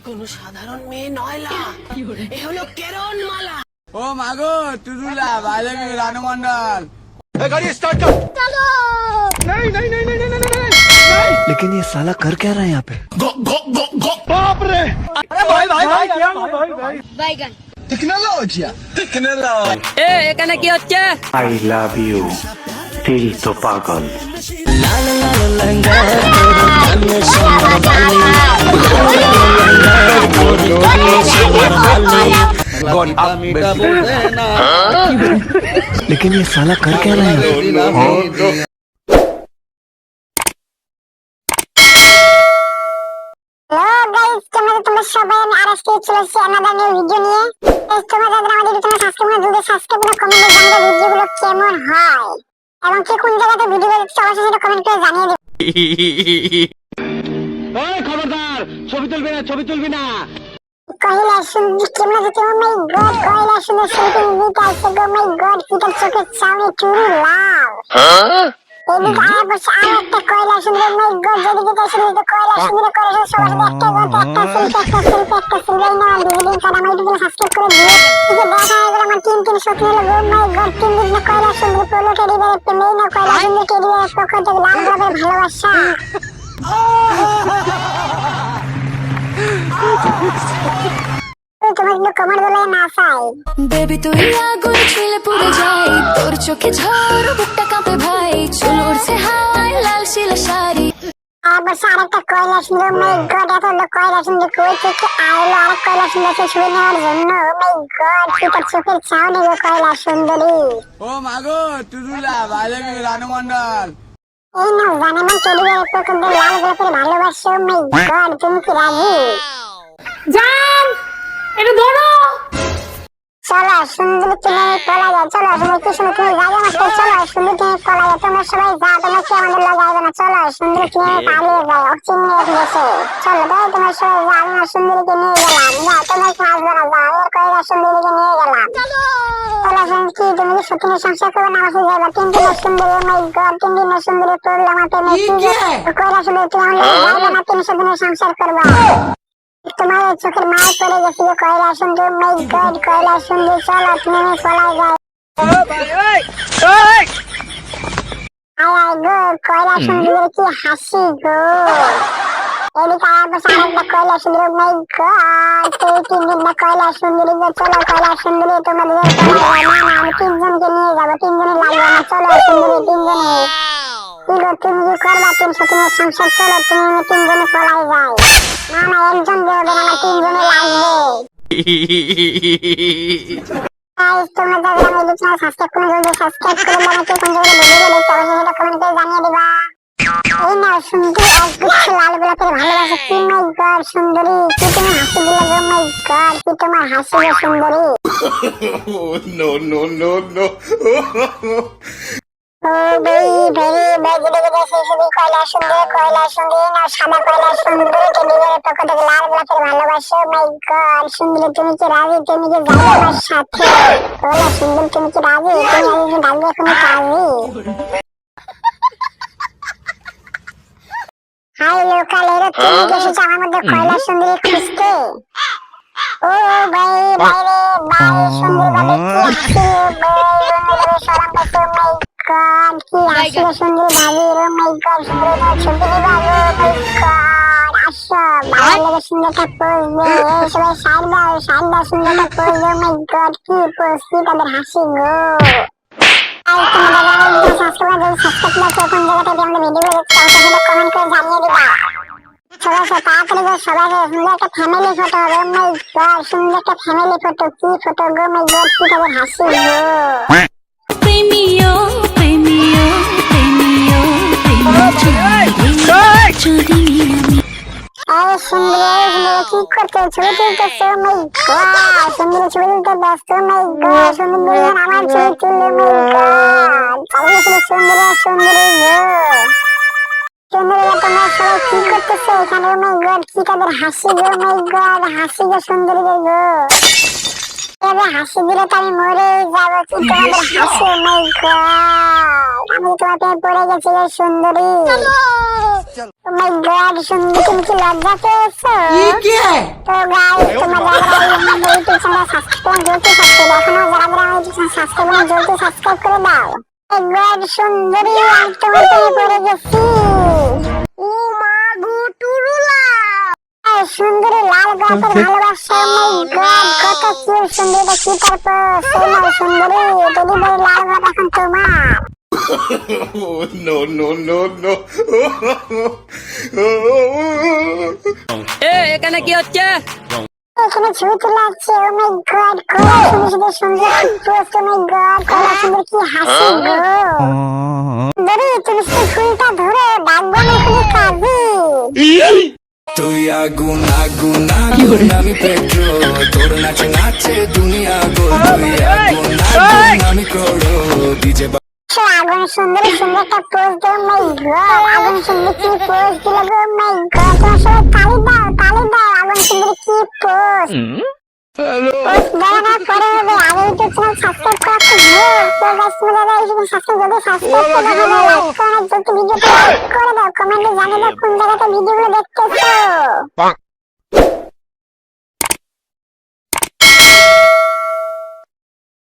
কোনো সাধারণ মেয়ে নয়লা, এ হলো কেরন মালা। ও মাগো টুটুলা ভালো কি রানু মন্ডল। गाड़ी स्टार्ट कर। नहीं नहीं नहीं नहीं नहीं नहीं नहीं लेकिन ये साला कर क्या रहा है यहाँ पे? बाप रे। अरे भाई भाई भाई क्या भाई भाई বাইগান टेक्नोलॉजी टेक्नोलॉजी এ এখানে কি হচ্ছে? I love you दिल तो पागल। लेकिन ये साला कर क्या रहा है? হ্যালো গাইস, তোমরা সবাই আমি আরএসকে চলে এসেছি আনাদার নিউ ভিডিও নিয়ে। তোমরা যারা আমাদের ভিডিওটা সাবস্ক্রাইব করে দিলে সাবস্ক্রাইব করে কমেন্টে জানাবে ভিডিওগুলো কেমন হয় এবং কে কোন জায়গাতে ভিডিও দেখছো অবশ্যই সেটা কমেন্ট করে জানিয়ে দিও। ওই খবরদার ছবি তুলবি না কহিলা সুন্দর কেমন আছে? ও মাই গড, কহিলা সুন্দর সেলফি নিতে আসছে গো। মাই গড, পিটার চোখের সামনে চুরি লাল। এদিকে আয়া বসে আর একটা কয়লা সুন্দর। মাই গড, যেদিকে যাই সেদিকে কয়লা সুন্দর করে সবার সাথে একটা সেলফি না ভিডিও কাটা আমার ইউটিউবে সাবস্ক্রাইব করে দিও। এই যে দেখা হয়ে গেল আমার তিন সত্যি হলো গো। মাই গড, তিন দিন না কয়লা সুন্দর পড়লো টেডিবের একটা মেয়ে না কয়লা সুন্দর টেডিবের পক্ষ থেকে লাল গোলাপের ভালোবাসা। তোমার কমার বলে না চাই বেবি তুই আগুন ছুঁলে পুড়ে যাই, তোর চোখে ঝড় বুকটা কাঁপে ভাই, চুল উড়ছে হাওয়ায় লাল শিলা শাড়ি। বসে আরেকটা কয়লা সুন্দর। মাই গড, এত লোক কয়লা সুন্দর কই থেকে আইলো আরেক কয়লা সুন্দরকে ছুঁয়ে নেওয়ার জন্য। মাই গড, পিতার চোখের চাউনি গো কয়লা সুন্দরী। ও মাগো টুটুলা ভালো কি রানু মন্ডল। এই না জানে না টেলিভিশনের পক্ষ থেকে লাল গোলাপের ভালোবাসা। মাই গড, তুমি কি রাজি? জান এটা ধরো। চলো সুন্দর তুমি পলা যাও। চলো সুন্দর কি সুন্দর তুমি যাবে না। চলো সুন্দর তুমি পলা যাও। তোমরা সবাই যাও, তোমরা কি আমাদের লগে যাবে না? চলো সুন্দর তুমি পালিয়ে যাও অচিন দেশে। চলো ভাই তোমরা সবাই যাও, আমি সুন্দরীকে নিয়ে গেলাম। যাও তোমরা কি আসবে না? যাও, এর কয়লা সুন্দরীকে নিয়ে গেলাম। চলো ফ্রেন্ডস, কি তুমি কি সত্যি সংসার করবে না? আমাকে যাবে তিন দিনের সুন্দরী। মাই গড, তিন দিনের সুন্দরী পড়লো আমার প্রেমে। কয়লা সুন্দরী তুমি আমার লগে যাবে না? 300 দিনের সংসার করবা। তোমার চোখের মায় পড়ে গেছি গো কয়লা সুন্দর। মাই গড, কয়লা সুন্দর চলো তুমি পলাই যাও। আয় আয় গো, কয়লা সুন্দর কি হাসি গো। এদিকে আয়া বসে আরেকটা কয়লা সুন্দর। মাই গড, এই 3 দিন না কয়লা সুন্দরী গো। চলো কয়লা সুন্দরী তোমাদের পলাই যাও। না আমি 3 জনকে নিয়ে যাবো, 3 জনে লাগবে না। চলো সুন্দরী 3 জনে। কি গো তুমি কি করবা? 300 দিনের সংসার। চলো তুমি 3 জনে পলাই যাও। না না একজন দেবে না, আমার 3 জনে লাগবে। গাইস, তোমরা যারা আমার ইউটিউব চ্যানেল সাবস্ক্রাইব করে দিও, সাবস্ক্রাইব করে আমাকে কোন জায়গায় ভিডিও দেখতে হবে সেটা কমেন্ট করে জানিয়ে দিবা। এই না সুন্দর এক গুচ্ছ লাল গোলাপের ভালোবাসা। কি মাই গড সুন্দরী, কি তুমি হাসি দিলে গো। মাই গড, কি তোমার হাসি গো সুন্দরী। no ও ভেরি বেজে সেই শুধু কয়লা সুন্দর না সাদা কয়লা সুন্দর টেলিভিশনের পক্ষ থেকে লাল গোলাপের ভালোবাসা। মাই গড সুন্দর তুমি কি রাজি? তুমি কি যাবে আমার সাথে? কয়লা সুন্দর তুমি কি রাজি? তুমি আজকে ডাকবে এখনই কাজী। হাই লোকাল এর তুমি এসেছো আমার মধ্যে কয়লা সুন্দরী খুঁজতে। ও ভাই বাইরে বাই সুন্দর ভাবে কি হাসি ভাই সরাম পাইছো। মাই গড, কি হাসি সুন্দর ভাবি। ও মাই গড সুন্দর ছবি দিবা। ও মাই গড আসো ভালো লাগে সুন্দর একটা পোজ দে। সবাই সাইড দাও সুন্দর একটা পোজ দে। ও মাই গড, কি পোজ, কি তাদের হাসি গো। আর তোমরা যারা আমাদের সাবস্ক্রাইব করে কোন জায়গাতে আমাদের ভিডিও দেখছো সেটা কমেন্ট করে জানিয়ে দিবা। সবাই তাড়াতাড়ি করে সবাই সুন্দর একটা ফ্যামিলি ফটো হবে। ও মাই গড সুন্দর একটা ফ্যামিলি ফটো। কি ফটো গো। মাই গড, কি তাদের হাসি গো। প্রেমিও প্রেমিও প্রেমিও এই সুন্দর কি করতে ছবি তুলতেছে? ও মাই গড সুন্দর ছবি তুলতে ব্যস্ত। মাই গড সুন্দর আমার ছবি তুললে। মাই গড সুন্দরী গো। সুন্দরীরা তোমরা সবাই কি করতেছে এখানে? ও মাই গড, কি তাদের হাসি গো। মাই গড হাসি গো সুন্দরী গো। এভাবে হাসি দিলে তো আমি মরে যাবো, কি তোমাদের হাসি, ও মাই গড, আমি তোমার প্রেমে পড়ে গেছি রে সুন্দরী। ও মাই গড সুন্দরী, তুমি কি লজ্জা পেয়েছো? তো গাইস তোমরা যারা আমাদের ইউটিউব চ্যানেল সাবস্ক্রাইব করতে চাচ্ছো, এখনো যারা আমার ইউটিউব চ্যানেল সাবস্ক্রাইব করো, জলদি সাবস্ক্রাইব করে দাও। ও গড সুন্দরী, আমি তোমার প্রেমে পড়ে গেছি। ও মা গো টুরুলা, সুন্দরী লাল গোলাপের ভালোবাসা, ও মাই গড কত কিউট সুন্দরী, কি তারপর সেই সুন্দরী ডেলিভারি লাল গোলাপ এখন তোমার। No, no, no, no. এখানে কি হচ্ছে? এখানে ছবি তোলা হচ্ছে, ও মাই গড কয়লা সুন্দর সুন্দর পোস্ট, ও মাই গড কয়লা সুন্দর কি হাসি গো সুন্দরী, তুমি শুধু ফুলটা ধরো, ডাকবো না কোনো কাজে। তুই আগুন আগুন আগুন আমি পেট্রোল, তোর নাচে নাচে দুনিয়া গো। তুই আগুন আগুন আমি করো ডিজে। আগুন সুন্দরী সুন্দর একটা পোজ দাও, মাই গড আগুন সুন্দরী কি পোজ দিল গো, মাই গড তোমার সবাই তালি দাও তালি দাও, আগুন সুন্দরী কি পোজ। পোস্ট দেওয়ার পরে হবে আগে ইউটিউব চ্যানেল সাবস্ক্রাইব করা তো ভুল, তো গাইস তোমরা যারা ইউটিউব সাবস্ক্রাইব করবে, সাবস্ক্রাইব করে দাও, লাইক করে দাও, যদি ভিডিওতে লাইক করে দাও, কমেন্টে জানিয়ে দাও কোন জায়গাতে ভিডিওগুলো দেখতেছো।